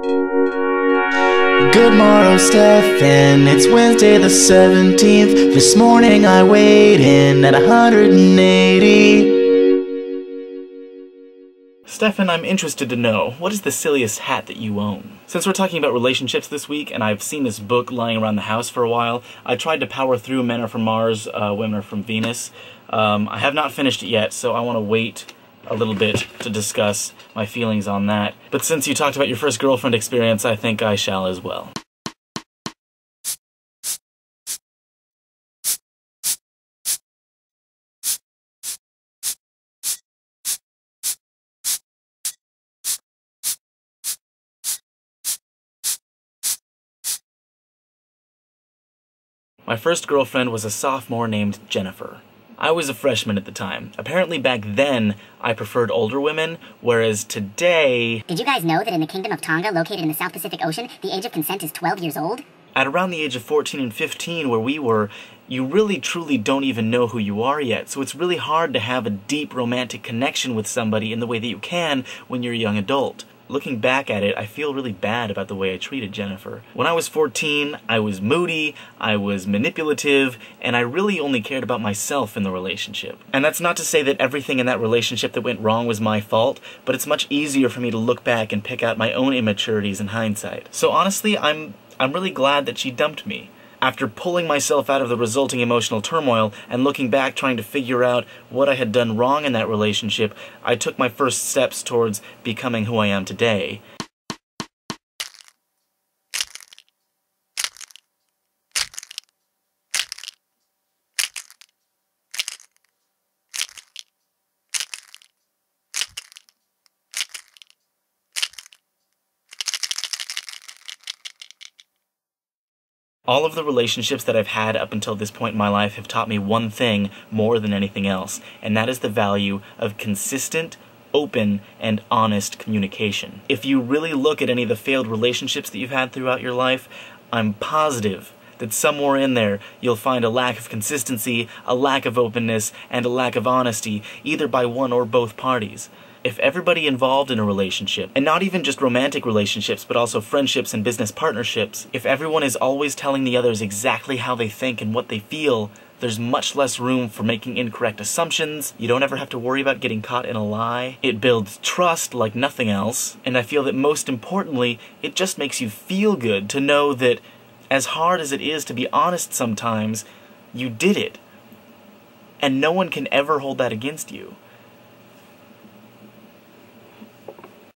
Good morrow, Stefan. It's Wednesday the 17th. This morning I weighed in at 180. Stefan, I'm interested to know, what is the silliest hat that you own? Since we're talking about relationships this week, and I've seen this book lying around the house for a while, I tried to power through Men Are From Mars, Women Are From Venus. I have not finished it yet, so I want to wait a little bit to discuss my feelings on that. But since you talked about your first girlfriend experience, I think I shall as well. My first girlfriend was a sophomore named Jennifer. I was a freshman at the time. Apparently back then, I preferred older women, whereas today... Did you guys know that in the Kingdom of Tonga, located in the South Pacific Ocean, the age of consent is 12 years old? At around the age of 14 and 15, where we were, you really truly don't even know who you are yet, so it's really hard to have a deep romantic connection with somebody in the way that you can when you're a young adult. Looking back at it, I feel really bad about the way I treated Jennifer. When I was 14, I was moody, I was manipulative, and I really only cared about myself in the relationship. And that's not to say that everything in that relationship that went wrong was my fault, but it's much easier for me to look back and pick out my own immaturities in hindsight. So honestly, I'm really glad that she dumped me. After pulling myself out of the resulting emotional turmoil and looking back trying to figure out what I had done wrong in that relationship, I took my first steps towards becoming who I am today. All of the relationships that I've had up until this point in my life have taught me one thing more than anything else, and that is the value of consistent, open, and honest communication. If you really look at any of the failed relationships that you've had throughout your life, I'm positive that somewhere in there you'll find a lack of consistency, a lack of openness, and a lack of honesty, either by one or both parties. If everybody involved in a relationship, and not even just romantic relationships, but also friendships and business partnerships, if everyone is always telling the others exactly how they think and what they feel, there's much less room for making incorrect assumptions. You don't ever have to worry about getting caught in a lie. It builds trust like nothing else, and I feel that most importantly, it just makes you feel good to know that as hard as it is to be honest sometimes, you did it. And no one can ever hold that against you.